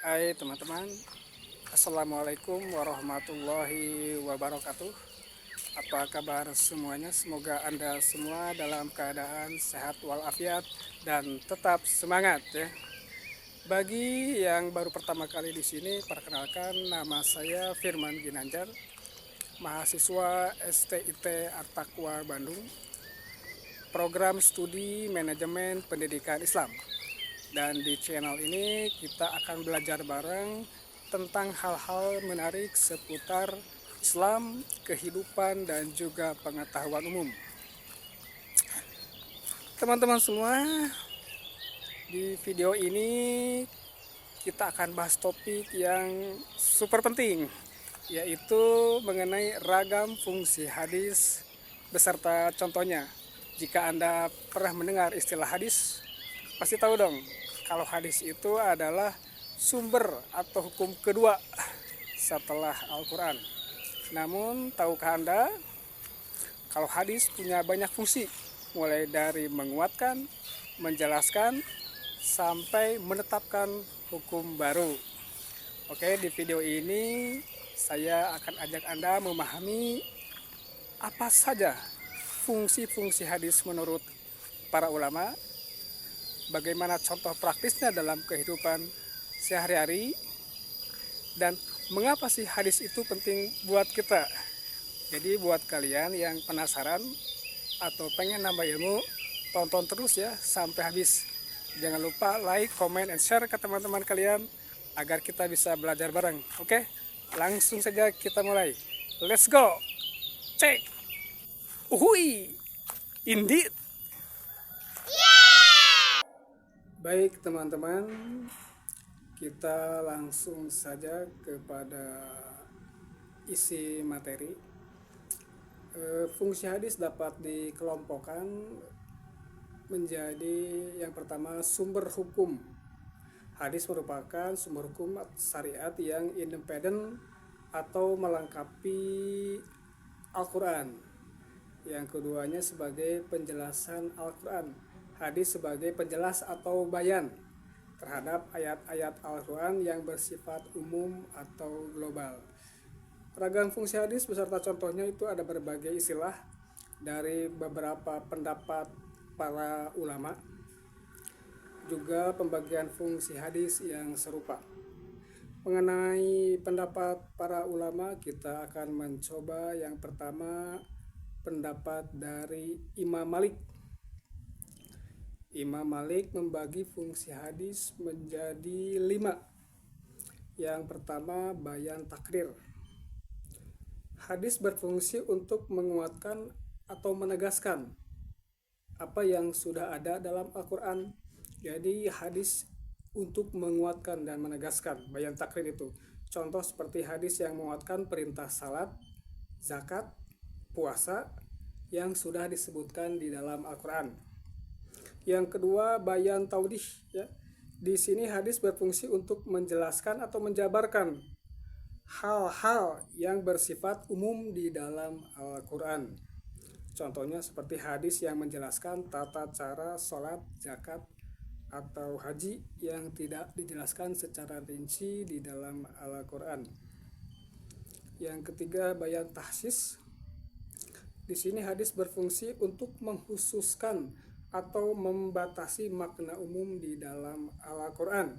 Hai teman-teman, Assalamualaikum warahmatullahi wabarakatuh. Apa kabar semuanya? Semoga Anda semua dalam keadaan sehat walafiat dan tetap semangat ya. Bagi yang baru pertama kali di sini, perkenalkan nama saya Firman Ginanjar, mahasiswa STIT Artakwa Bandung, program studi manajemen pendidikan Islam. Dan di channel ini kita akan belajar bareng tentang hal-hal menarik seputar Islam, kehidupan, dan juga pengetahuan umum. Teman-teman semua, di video ini kita akan bahas topik yang super penting, yaitu mengenai ragam fungsi hadis beserta contohnya. Jika Anda pernah mendengar istilah hadis, pasti tahu dong kalau hadis itu adalah sumber atau hukum kedua setelah Al-Quran. Namun tahukah Anda kalau hadis punya banyak fungsi, mulai dari menguatkan, menjelaskan, sampai menetapkan hukum baru. Oke, di video ini saya akan ajak Anda memahami apa saja fungsi-fungsi hadis menurut para ulama, bagaimana contoh praktisnya dalam kehidupan sehari-hari, dan mengapa sih hadis itu penting buat kita. Jadi buat kalian yang penasaran atau pengen nambah ilmu, tonton terus ya sampai habis. Jangan lupa like, comment, and share ke teman-teman kalian agar kita bisa belajar bareng. Oke, langsung saja kita mulai. Let's go. Cek. Uhui. Indeed. Baik teman-teman, kita langsung saja kepada isi materi. Fungsi hadis dapat dikelompokkan menjadi yang pertama sumber hukum. Hadis merupakan sumber hukum syariat yang independen atau melengkapi Al-Quran. Yang keduanya sebagai penjelasan Al-Quran. Hadis sebagai penjelas atau bayan terhadap ayat-ayat Al-Quran yang bersifat umum atau global. Ragam fungsi hadis beserta contohnya itu ada berbagai istilah dari beberapa pendapat para ulama, juga pembagian fungsi hadis yang serupa. Mengenai pendapat para ulama, kita akan mencoba yang pertama pendapat dari Imam Malik. Imam Malik membagi fungsi hadis menjadi 5. Yang pertama, bayan takrir. Hadis berfungsi untuk menguatkan atau menegaskan apa yang sudah ada dalam Al-Quran. Jadi hadis untuk menguatkan dan menegaskan, bayan takrir itu. Contoh seperti hadis yang menguatkan perintah salat, zakat, puasa yang sudah disebutkan di dalam Al-Quran. Yang kedua, bayan taudih ya. Di sini hadis berfungsi untuk menjelaskan atau menjabarkan hal-hal yang bersifat umum di dalam Al-Quran. Contohnya seperti hadis yang menjelaskan tata cara sholat, zakat, atau haji yang tidak dijelaskan secara rinci di dalam Al-Quran. Yang ketiga, bayan tahsis. Di sini hadis berfungsi untuk mengkhususkan atau membatasi makna umum di dalam Al-Quran.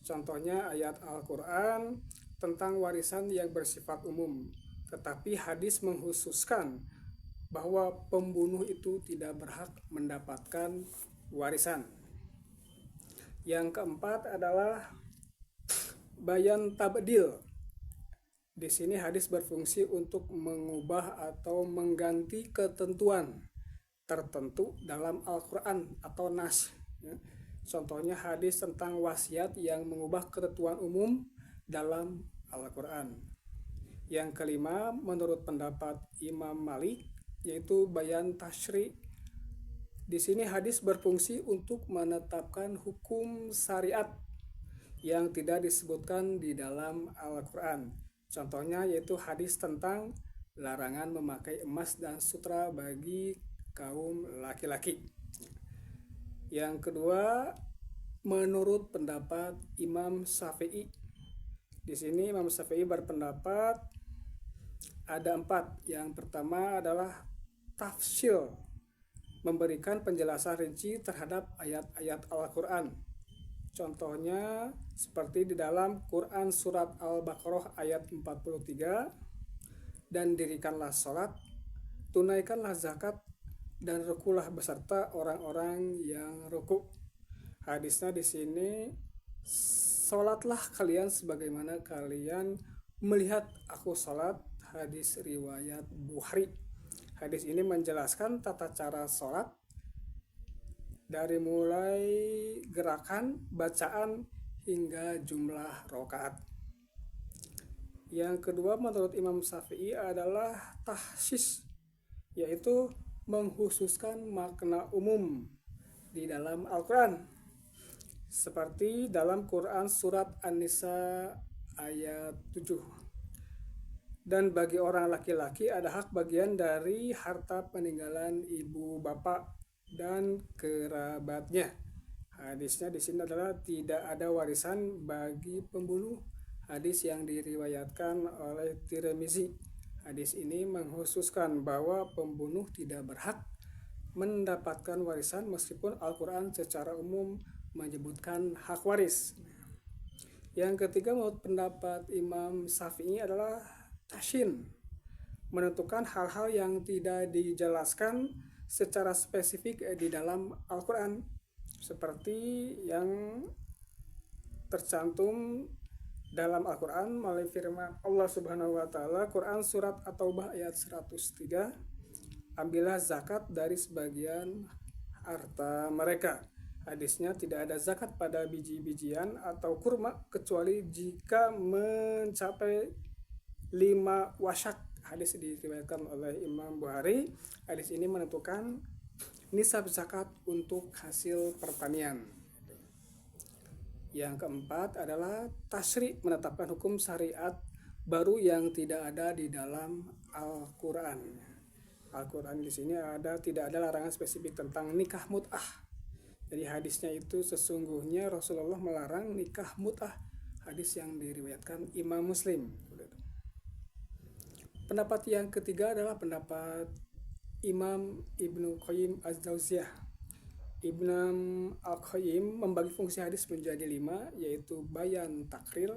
Contohnya ayat Al-Quran tentang warisan yang bersifat umum, tetapi hadis mengkhususkan bahwa pembunuh itu tidak berhak mendapatkan warisan. Yang keempat adalah bayan tabdil. Di sini hadis berfungsi untuk mengubah atau mengganti ketentuan tertentu dalam Al-Quran atau nas. Contohnya hadis tentang wasiat yang mengubah ketentuan umum dalam Al-Quran. Yang kelima, menurut pendapat Imam Malik, yaitu bayan tasyri. Di sini hadis berfungsi untuk menetapkan hukum syariat yang tidak disebutkan di dalam Al-Quran. Contohnya yaitu hadis tentang larangan memakai emas dan sutra bagi kaum laki-laki. Yang kedua, menurut pendapat Imam Syafi'i. Di sini Imam Syafi'i berpendapat ada 4. Yang pertama adalah tafsil, memberikan penjelasan rinci terhadap ayat-ayat Al-Quran. Contohnya seperti di dalam Quran surat Al-Baqarah ayat 43, dan dirikanlah sholat, tunaikanlah zakat, dan rukulah beserta orang-orang yang ruku. Hadisnya di sini, sholatlah kalian sebagaimana kalian melihat aku sholat. Hadis riwayat Bukhari. Hadis ini menjelaskan tata cara sholat dari mulai gerakan, bacaan, hingga jumlah rakaat. Yang kedua menurut Imam Syafi'i adalah tahsis, yaitu mengkhususkan makna umum di dalam Al-Quran. Seperti dalam Quran surat An-Nisa ayat 7. Dan bagi orang laki-laki ada hak bagian dari harta peninggalan ibu bapak dan kerabatnya. Hadisnya di sini adalah tidak ada warisan bagi pembunuh. Hadis yang diriwayatkan oleh Tirmizi. Hadis ini mengkhususkan bahwa pembunuh tidak berhak mendapatkan warisan meskipun Al-Quran secara umum menyebutkan hak waris. Yang ketiga menurut pendapat Imam Syafi'i adalah tasyin, menentukan hal-hal yang tidak dijelaskan secara spesifik di dalam Al-Quran, seperti yang tercantum dalam Al-Quran melalui firman Allah Subhanahu wa Ta'ala, Quran surat At-Taubah ayat 103, ambillah zakat dari sebagian harta mereka. Hadisnya tidak ada zakat pada biji-bijian atau kurma kecuali jika mencapai 5 wasyak. Hadis diriwayatkan oleh Imam Bukhari. Hadis ini menentukan nisab zakat untuk hasil pertanian. Yang keempat adalah tasyri', menetapkan hukum syariat baru yang tidak ada di dalam Al-Quran. Al-Quran di sini tidak ada larangan spesifik tentang nikah mut'ah. Jadi hadisnya itu sesungguhnya Rasulullah melarang nikah mut'ah. Hadis yang diriwayatkan Imam Muslim. Pendapat yang ketiga adalah pendapat Imam Ibnu Qayyim Az-Jauziyah. Ibnu Al-Qayyim membagi fungsi hadis menjadi 5, yaitu bayan, takrir.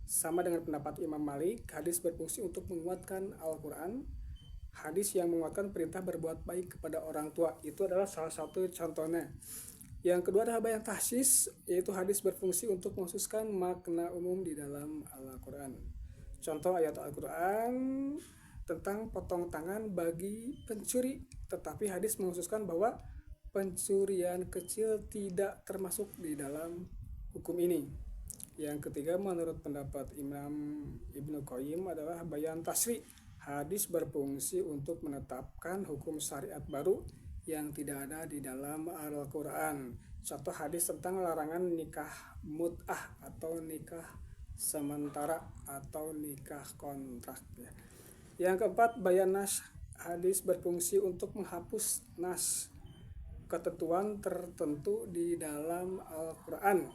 Sama dengan pendapat Imam Malik, hadis berfungsi untuk menguatkan Al-Quran. Hadis yang menguatkan perintah berbuat baik kepada orang tua, itu adalah salah satu contohnya. Yang kedua adalah bayan tahsis, yaitu hadis berfungsi untuk mengkhususkan makna umum di dalam Al-Quran. Contoh ayat Al-Quran tentang potong tangan bagi pencuri, tetapi hadis mengkhususkan bahwa pencurian kecil tidak termasuk di dalam hukum ini. Yang ketiga menurut pendapat Imam Ibnu Qayyim adalah bayan tasri', hadis berfungsi untuk menetapkan hukum syariat baru yang tidak ada di dalam Al-Quran. Contoh hadis tentang larangan nikah mut'ah atau nikah sementara atau nikah kontrak. Yang keempat bayan nas, hadis berfungsi untuk menghapus nas, ketentuan tertentu di dalam Al-Quran.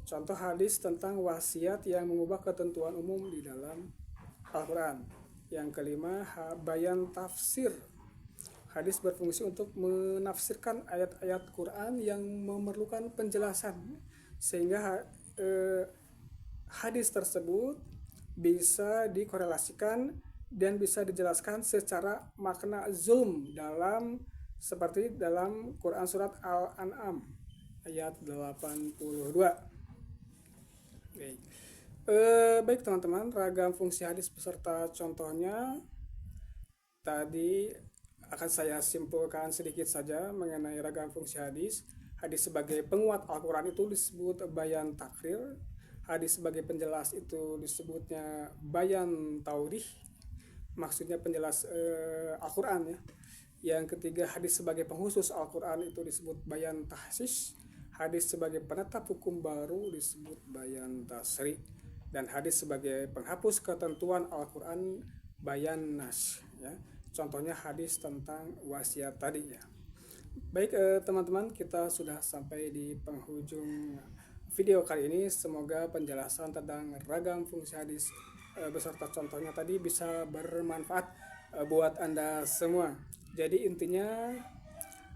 Contoh hadis tentang wasiat yang mengubah ketentuan umum di dalam Al-Quran. Yang kelima bayan tafsir, hadis berfungsi untuk menafsirkan ayat-ayat Quran yang memerlukan penjelasan, sehingga hadis tersebut bisa dikorelasikan dan bisa dijelaskan secara makna zulm seperti dalam Quran surat Al-An'am ayat 82. Baik teman-teman, ragam fungsi hadis beserta contohnya tadi akan saya simpulkan sedikit saja mengenai ragam fungsi hadis. Hadis sebagai penguat Al-Quran itu disebut bayan takrir. Hadis sebagai penjelas itu disebutnya bayan taurih, maksudnya penjelas Al-Quran ya. Yang ketiga hadis sebagai pengkhusus Al-Quran itu disebut bayan tahsis. Hadis sebagai penetap hukum baru disebut bayan tasri'. Dan hadis sebagai penghapus ketentuan Al-Quran bayan nas ya. Contohnya hadis tentang wasiat tadi ya. Baik teman-teman, kita sudah sampai di penghujung video kali ini. Semoga penjelasan tentang ragam fungsi hadis beserta contohnya tadi bisa bermanfaat buat Anda semua. Jadi intinya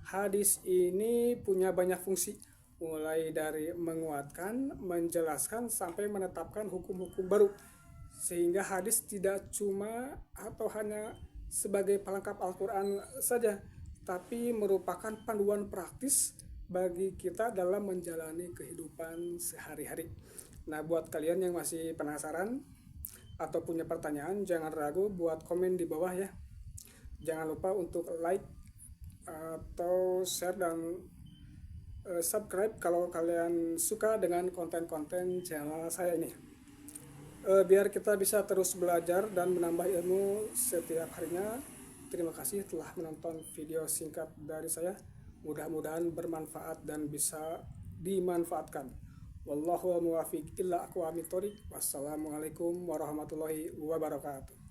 hadis ini punya banyak fungsi, mulai dari menguatkan, menjelaskan, sampai menetapkan hukum-hukum baru. Sehingga hadis tidak cuma atau hanya sebagai pelengkap Al-Quran saja, tapi merupakan panduan praktis bagi kita dalam menjalani kehidupan sehari-hari. Nah, buat kalian yang masih penasaran atau punya pertanyaan, jangan ragu buat komen di bawah ya. Jangan lupa untuk like atau share dan subscribe kalau kalian suka dengan konten-konten channel saya ini. Biar kita bisa terus belajar dan menambah ilmu setiap harinya. Terima kasih telah menonton video singkat dari saya. Mudah-mudahan bermanfaat dan bisa dimanfaatkan. Wallahu muwaffiq illa aqwamit thoriq. Wassalamualaikum warahmatullahi wabarakatuh.